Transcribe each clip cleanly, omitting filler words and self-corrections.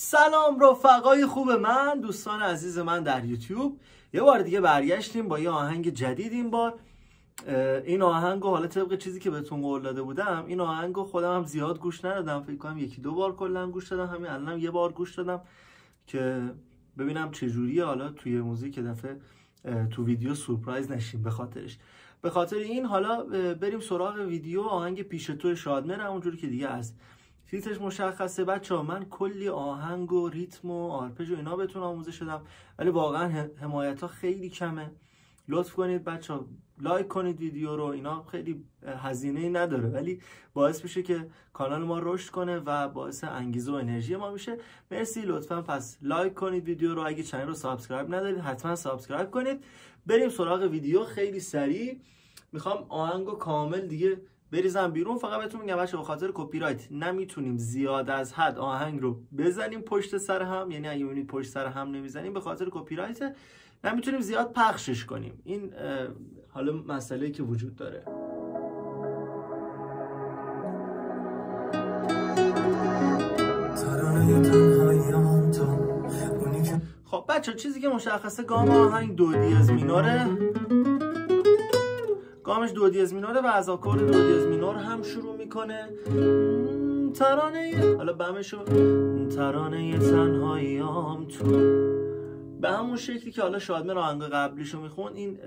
سلام رفقای خوب من، دوستان عزیز من در یوتیوب. یه بار دیگه برگشتیم با یه آهنگ جدید. این بار این آهنگو حالا طبق چیزی که بهتون قول داده بودم، این آهنگو خودم هم زیاد گوش ندادم، فکر کنم یکی دو بار کلا گوش دادم، همین الانم یه بار گوش دادم که ببینم چجوریه. حالا توی موزیک دفعه تو ویدیو سورپرایز نشیم به خاطر این حالا بریم سراغ ویدیو آهنگ پیش تو شادمهر. همونجوری که دیگه از تیترش مشخصه بچه‌ها، من کلی آهنگ و ریتم و آرپژ و اینا بهتون آموزش شدم، ولی واقعا حمایت ها خیلی کمه. لطف کنید بچه‌ها لایک کنید ویدیو رو، اینا خیلی هزینه‌ای نداره ولی باعث میشه که کانال ما رشد کنه و باعث انگیزه و انرژی ما میشه. مرسی، لطفا پس لایک کنید ویدیو رو. اگه چنل رو سابسکرایب ندارید حتما سابسکرایب کنید. بریم سراغ ویدیو. خیلی سریع میخوام آهنگو کامل دیگه بریزم بیرون. فقط بهتون میگم بچه به خاطر کپی رایت نمیتونیم زیاد از حد آهنگ رو بزنیم پشت سر هم، یعنی اگه ببینید پشت سر هم نمیزنیم به خاطر کپی رایت نمیتونیم زیاد پخشش کنیم. این حالا مسئله‌ای که وجود داره. خب بچه چیزی که مشخصه گام آهنگ دو دیز مینوره، گامش دو دیز مینوره و از آکورد دو دیز مینور هم شروع میکنه. ترانه حالا بمشو ترانه تنهاییام تو، به همون شکلی که حالا شادمهر آهنگ قبلیشو میخوند. این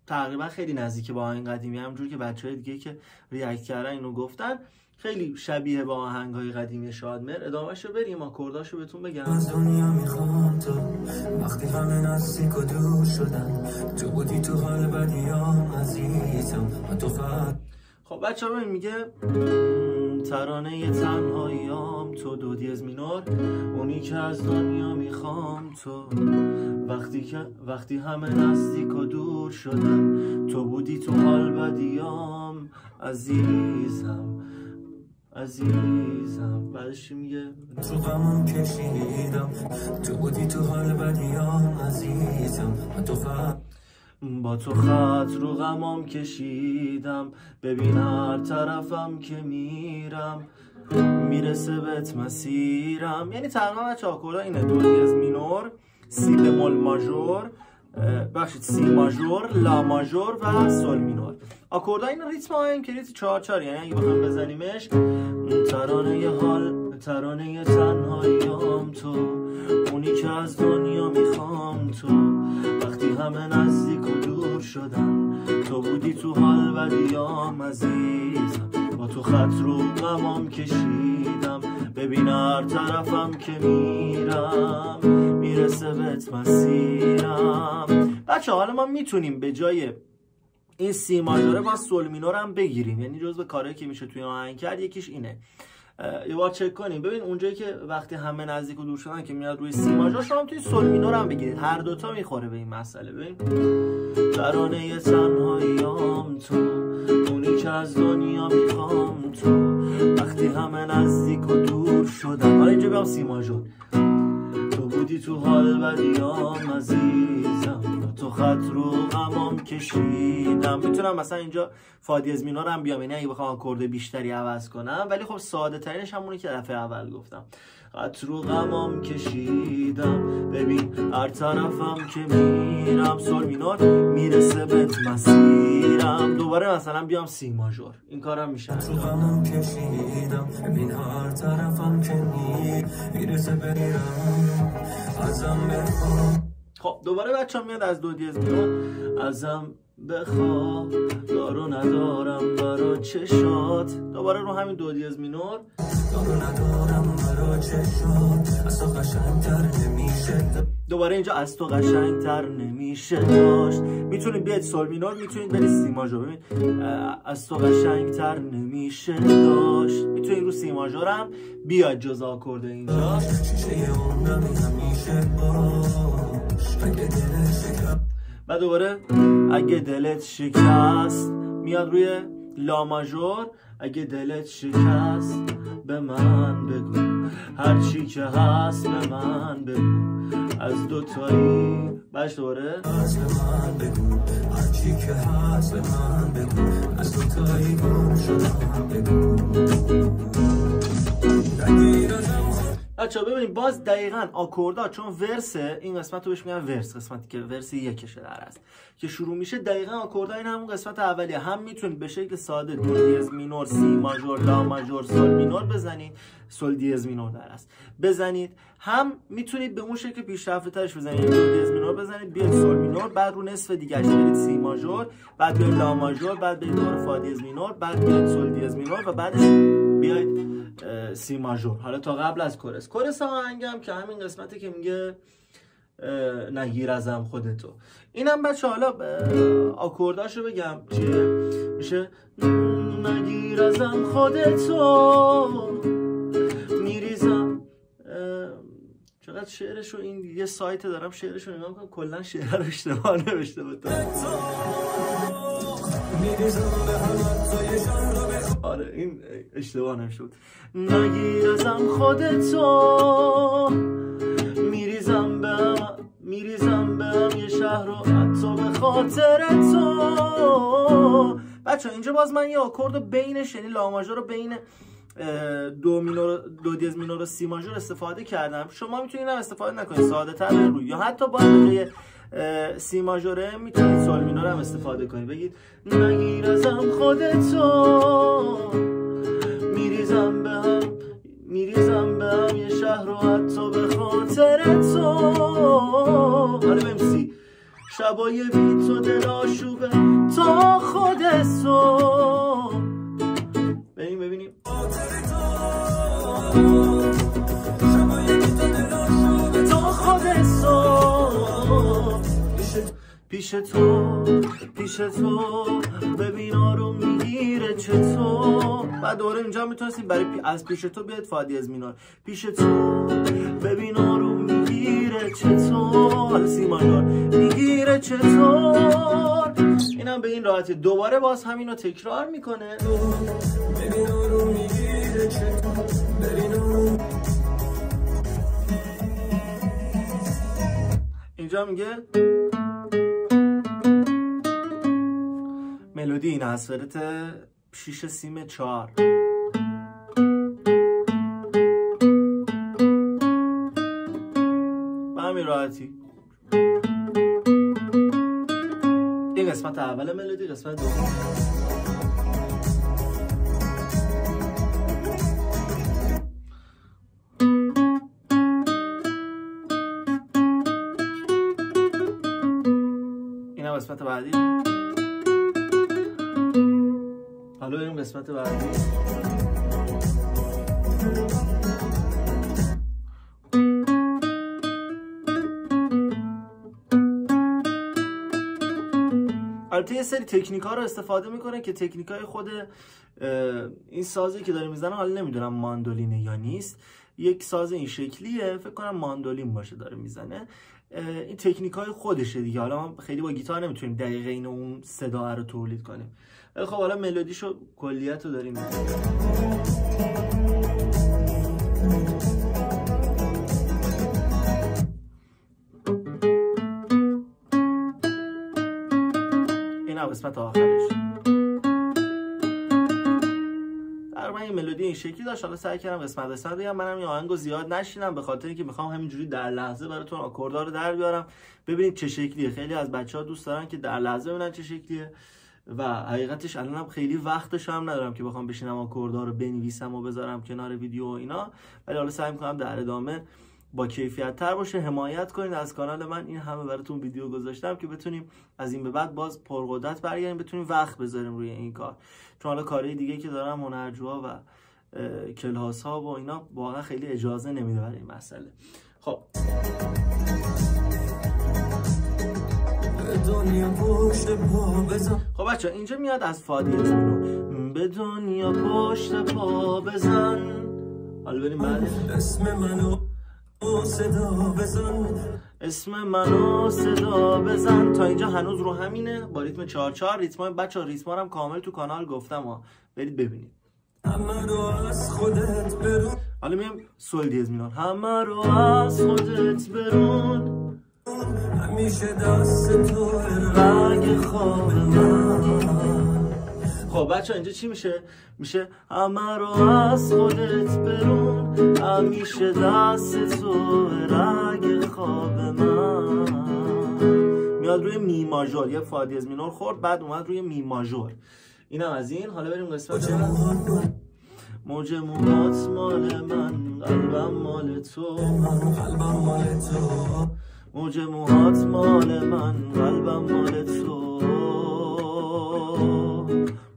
تقریبا خیلی نزدیک با آهنگ قدیمی، همونجوری که بچهای دیگه که ریاکت کردن اینو گفتن، خیلی شبیه با آهنگ‌های قدیمی شادمهر. ادامه‌شو بریم، آکورداشو بهتون بگم. از دنیا میخوام تو، وقتی همه نزدیک و دور شدن، تو بودی تو حال بدیام عزیزم و تو خب بچه‌ها ببین میگه ترانه تنهاییام تو دو دیز مینور، اونی که از دنیا میخوام تو، وقتی همه نزدیک و دور شدن، تو بودی تو حال بدیام عزیزم. بعدش میگه تو غمم کشیدم، تو بودی تو حال بدیام عزیزم و تو با تو خط رو غمام کشیدم، ببین هر طرفم که میرم میرسه بهت مسیرم. یعنی تقریبا بچه آکوردا اینه: دو دیز مینور، سی بمول ماژور، بخشید سی ماژور، لا ماژور و سل مینور. آکوردا این ریتم آهنگ که ریتم 4/4، یعنی اگه بخوام بزنیمش ترانه تنهاییام تو، اونی که از دنیا میخوام تو، وقتی همه نزدیک و دور شدن، تو بودی تو حال بدیام عزیزم، با تو خط رو غمام کشیدم، ببین هر طرفم که میرم میرسه بهت مسیرم. بچه حالا ما میتونیم به جای این سی ماژوره با سول مینور هم بگیریم، یعنی جزو کارهایی که میشه توی آهنگ کرد یکیش اینه. یه بار چک کنیم ببین اونجایی که وقتی همه نزدیک و دور شدن که میاد روی سی ماژور، شما توی سول مینور هم بگیرید، هر دوتا میخوره به این مسئله. ببین ترانه تنهاییام تو، اونی که از دنیا میخوام تو، وقتی همه نزدیک و دور شدن. حالا اینجا بیام سی ماژور، تو بودی تو حال بدیام عزیزم، تو خط رو غمام کشیدم. میتونم مثلا اینجا فا دیز مینور هم بیام، یعنی اگه بخوام آکورد بیشتری عوض کنم، ولی خب ساده ترینش همونی که دفعه اول گفتم. خط رو غمام کشیدم، ببین هر طرفم که میرم سل مینور میرسه بهت مسیرم. دوباره مثلا بیام سی ماژور، این کارم میشه. خط رو غمام کشیدم، ببین هر طرفم که میرسه بمیرم ازم بخواه. خب دوباره بچه میاد از دو دیز مینور، ازم بخواه دارو ندارم برا چشات. دوباره رو همین دو دیز مینور، دارو ندارم برا چشات، از تو قشنگتر نمیشه. دوباره اینجا از تو قشنگتر نمیشه داشت. میتونید بیاید سل مینور، میتونید برید سی ماژور. ببین از تو قشنگتر نمیشه داشت. میتونید رو سی ماژور هم بیاید جز آکورد اینجا. شیشه عمرم همیشه باش، اگه دلت شکست. و دوباره اگه دلت شکست میاد روی لا ماژور. اگه دلت شکست به من بگو، هر چی که هست به من بگو، از دوتایی. باش دوباره از به من بگو، هر چی که هست به من بگو، از دوتایی گم شدم بگو. بچه‌ها ببینید باز دقیقاً آکوردا چون ورسه، این قسمت رو بهش میگن ورس، قسمتی که ورس یکشه در است که شروع میشه. دقیقاً آکوردا این همون قسمت اولیه. هم میتونید به شکل ساده دو دیز مینور، سی ماژور، لا ماژور، سل مینور بزنید، سل دیز مینور در است بزنید، هم میتونید به اون شکل پیشرفته ترش بزنید، دو دیز مینور بزنید، بیاید سل مینور، بعد رو نصف دیگه‌اش برید سی ماژور، بعد بیاید لا ماژور، بعد بیاید دوباره فا دیز مینور، بعد بیاید سل دیز مینور و بعدش بیاید سی ماژور. حالا تا قبل از کورس آهنگم که همین قسمتی که میگه نگیر ازم خودتو، اینم بچه حالا آکورداشو بگم چیه میشه. نگیر ازم خودتو میریزم. چقدر شعرشو، این یه سایت دارم شعرشو نگاه کنم کلا شعر رو اشتباه نوشته بود. آره این اشتباه نوشته بود. نگیر ازم خودتو میریزم به هم یه شهر رو حتی به خاطر تو. بچه اینجا باز من یه آکورد رو بینش، یعنی لا ماژور رو بین دو دیز مینور و سی ماژور استفاده کردم. شما میتونید اینم استفاده نکنید، ساده تر روی، یا حتی با جای سی ماژوره میتونید سل مینور هم استفاده کنید. بگید نگیر ازم خودتو میریزم به هم یه شهر رو حتی به خاطر تو. حالا بریم سی. شبای بی تو دل آشوبه تا خود صبح. ببینیم تا خود صبح پیش تو ببین آروم میگیره چطور. بعد دوره اینجا میتونستیم برای از پیش تو بیاد فا دیز مینور، پیش تو ببین آروم میگیره چطور، سی ماژور میگیره چطور. اینم به این راحتی. دوباره باز همینو تکرار میکنه. ببین آروم میگیره چطور، ببین آروم. اینجا میگه ملودی این از فرت 6 سیم 4. به همین راحتی. این قسمت اول ملودی، قسمت دوم. اینم قسمت بعدی. حالا بریم قسمت بعدی. البته یه سری تکنیک ها رو استفاده میکنه که تکنیک های خود این سازی که داره میزنه، حالا نمیدونم ماندولینه یا نیست، یک ساز این شکلیه، فکر کنم ماندولین باشه داره میزنه. این تکنیک های خودشه دیگه. حالا ما خیلی با گیتار نمیتونیم دقیقه این اون صدا رو تولید کنیم. خب حالا ملودیشو کلیت رو داریم این هم قسمت آخرش. در من این ملودی این شکلی داشت. حالا سعی کردم قسمت بگم. منم این آهنگو زیاد نشینم به خاطر اینکه میخوام همینجوری در لحظه براتون آکوردا رو در بیارم ببینید چه شکلیه. خیلی از بچه‌ها دوست دارن که در لحظه ببینن چه شکلیه و حقیقتش الانم خیلی وقتش هم ندارم که بخوام بشینم آکوردا رو بنویسم و بذارم کنار ویدیو و اینا، ولی حالا سعی می‌کنم در ادامه با کیفیت تر باشه. حمایت کنید از کانال من. این همه براتون ویدیو گذاشتم که بتونیم از این به بعد باز پرقدرت برگردیم، بتونیم وقت بذاریم روی این کار. چون حالا کارهای دیگه که دارم، هنرجوها و کلاس ها و اینا، واقعا خیلی اجازه نمیده برای این مسئله. خب بچه اینجا میاد از فا دیز مینور، به دنیا پشت پا بزن. حالا بریم بعد اسم منو صدا بزن، اسم منو صدا بزن. تا اینجا هنوز رو همینه با ریتم 4/4. ریتم بچه ریتم هم کامل تو کانال گفتم ها، برید ببینید. همه رو از خودت برون. حالا میام سل دیز مینور، همه رو از خودت برون، همیشه دست تو رنگ خواب من، خب بچه اینجا چی میشه؟ میشه همه رو از خودت برون، همیشه دست تو رگ خواب من. میاد روی می ماژور، یه فا دیز مینور خورد بعد اومد روی می ماژور. اینم از این. حالا بریم قسمت موج موهات مال من، قلبم مال تو. موج موهات مال من، قلبم مال تو.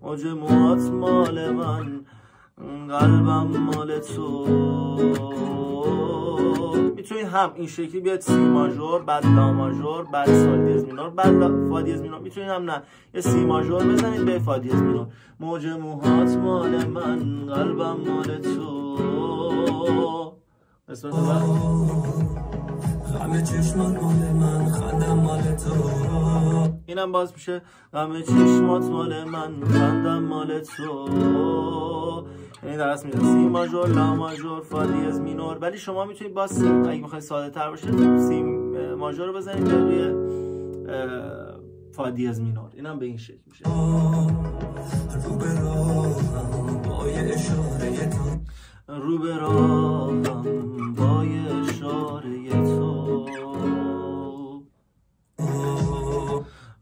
موج موهات مال من، قلبم مال تو. میتونید هم این شکلی بیاد سی ماژور، بعد لا ماژور، بعد سول دیز مینور، بعد فا دیز مینور. میتونید هم نه یه سی ماژور بزنید به فا دیز مینور. موج موهات مال من، قلبم مال تو. قسمت بعد غم چشمات مال من، خندم مال تو. اینم باز میشه غم چشمات مال من، خندم مال تو. یعنی در اصل میشه سی ماژور، لا ماژور، فا دیز مینور. ولی شما میتونید با سی، اگه میخواید ساده تر باشه، سی ماژور رو بزنید روی فا دیز مینور. اینم به این شکل میشه. رو به راهم با یه اشاره تو، رو به راهم با یه اشاره تو،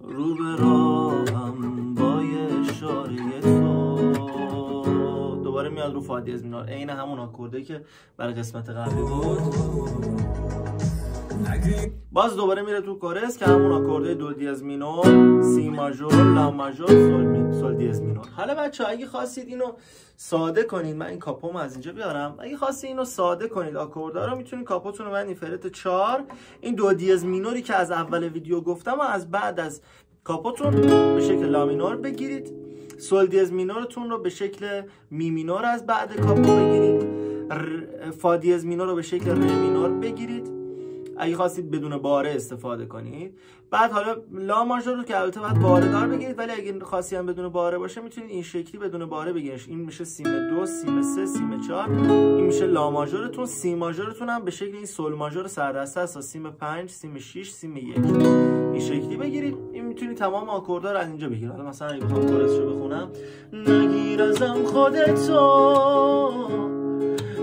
رو به راهم با یه اشاره تو. دوباره میاد رو فا دیز مینور، عین همون آکورده که برای قسمت قبلی بود. باز دوباره میره تو کورس که همون آکورده دو دیز مینور، سی ماژور، لا ماژور، سول دیز مینور. حالا بچه‌ها اگه خواستید اینو ساده کنید، من این کاپومو از اینجا بیارم. اگه خواستید اینو ساده کنید آکوردا رو، میتونید کاپوتون رو ببرید فرت 4. این دو دیز مینوری که از اول ویدیو گفتم و از بعد از کاپوتون به شکل لا مینور بگیرید. سول دیز مینورتون رو به شکل می مینور از بعد کاپو بگیرید. فا دیز مینور رو به شکل ر مینور بگیرید اگه خواستید بدون باره استفاده کنید. بعد حالا لا ماژور رو که البته باید باره دار بگیرید، ولی اگه خاصی هم بدون باره باشه میتونید این شکلی بدون باره بگیرید. این میشه سیم 2، سیم 3، سیم 4. این میشه لا ماژورتون. سی ماژورتون هم به شکل این سول ماژور سردسته است، سیم 5، سیم 6، سیم 1. این شکلی بگیرید. این میتونید تمام آکوردا رو از اینجا بگیرید. حالا مثلا اگه بخوام کورسشو بخونم، نگیر ازم خودتو،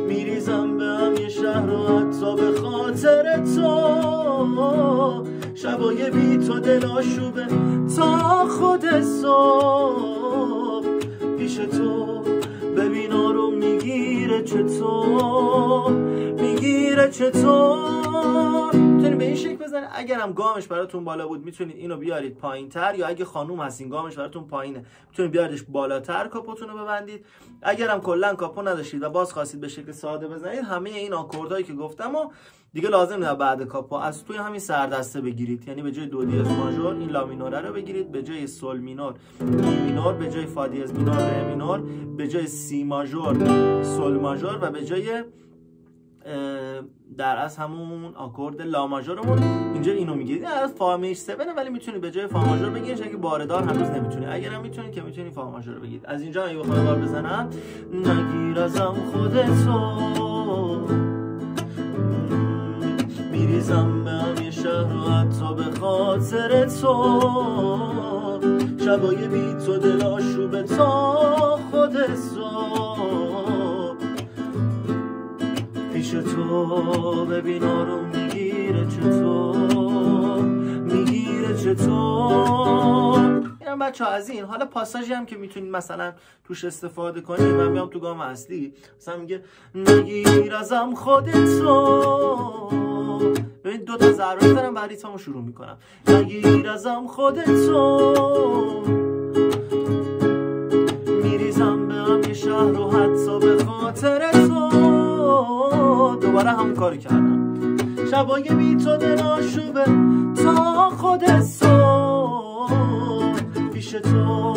میریزم به هم یه شهر و حتی به خاطر تو، شبای بی تو دل آشوبه تا خود صبح، پیش تو ببین آروم میگیره چطور، میگیره چطور. میتونید به این شکل بزنید. اگر هم گامش براتون بالا بود میتونید اینو بیارید پایین تر، یا اگه خانوم هستین گامش براتون پایینه میتونید بیاریدش بالاتر کاپوتون رو ببندید. اگر هم کلا کاپو نداشتید و باز خواستید به شکل ساده بزنید، همه این آکوردهایی که گفتم و دیگه لازم نیست بعد کاپو از توی همین سردسته بگیرید. یعنی به جای دو دیز ماژور این لا مینور رو بگیرید، به جای سول مینور می مینور، به جای فا دیز مینور ر مینور، به جای سی ماژور سول ماژور و به جای در از همون آکورد لا ماژورمون اینجا اینو میگیرید. از فا میج 7 ولی میتونید به جای فا ماژور بگیرید. اگه باردار هنوز نمیتونید، اگر هم میتونید که میتونید فا ماژور بگیرید. از اینجا اگه بخوام بار بزنم، نگیر ازم خودتو، میریزم به هم یه شهر و حتی به خاطر تو، شبای بی تو دل آشوبه تا خود صبح، پیش تو ببین آروم میگیره چطور، میگیره چطور. اینم بچه ها از این. حالا پاساژی هم که میتونید مثلا توش استفاده کنید، من میام تو گام اصلی مثلا میگه نگیر ازم خودتو، ببین دو تا ضربه میزنم بعد ریتمو شروع میکنم. نگیر ازم خودتو، میریزم به هم یه شهر و حتی به خاطر تو، دوباره هم کاری کردم. شبای بی تو دل آشوبه تا خود صبح، پیش تو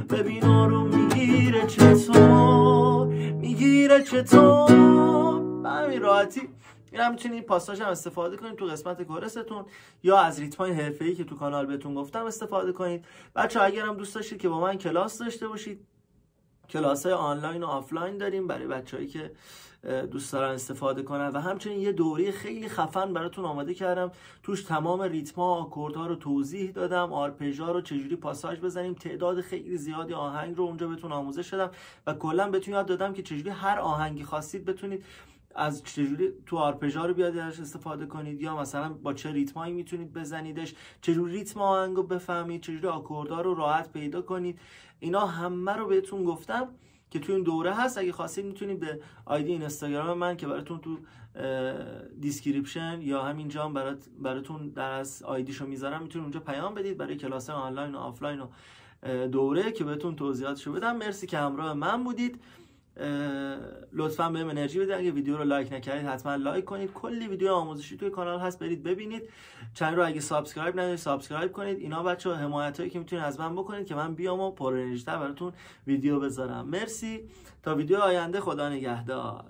ببین آروم میگیره چطور، میگیره چطور. به همین راحتی این هم میتونید پاساژ هم استفاده کنید تو قسمت کورستون، یا از ریتم‌های حرفه‌ای که تو کانال بهتون گفتم استفاده کنید. بچه‌ها اگر هم دوست داشتید که با من کلاس داشته باشید، کلاس‌های آنلاین و آفلاین داریم برای بچه‌هایی که دوست دارن استفاده کنن و همچنین یه دوره خیلی خفن براتون آماده کردم، توش تمام ریتم‌ها، آکوردها رو توضیح دادم، آرپژها رو چجوری پاساژ بزنیم، تعداد خیلی زیادی آهنگ رو اونجا بهتون آموزش دادم و کلا بهتون یاد دادم که چجوری هر آهنگی خواستید بتونید از چجوری تو آرپژها رو بیاد ازش استفاده کنید، یا مثلا با چه ریتمایی میتونید بزنیدش، چجوری ریتم آهنگو بفهمید، چجوری آکوردها رو راحت پیدا کنید. اینا همه رو بهتون گفتم که تو این دوره هست. اگه خواستید میتونید به آیدی اینستاگرام من که براتون تو دیسکریپشن یا همینجا هم براتون در از آیدیشو میذارم، میتونید اونجا پیام بدید برای کلاس آنلاین و آفلاین و دوره که بهتون توضیحاتشو بدم. مرسی که همراه من بودید. لطفاً بهم انرژی بدید. اگه ویدیو رو لایک نکردید حتما لایک کنید. کلی ویدیو آموزشی توی کانال هست، برید ببینید. چنل رو اگه سابسکرایب ندارید سابسکرایب کنید. اینا بچه‌ها حمایتایی که میتونید از من بکنید که من بیام و پر انرژی‌تر براتون ویدیو بذارم. مرسی تا ویدیو آینده. خدا نگهدار.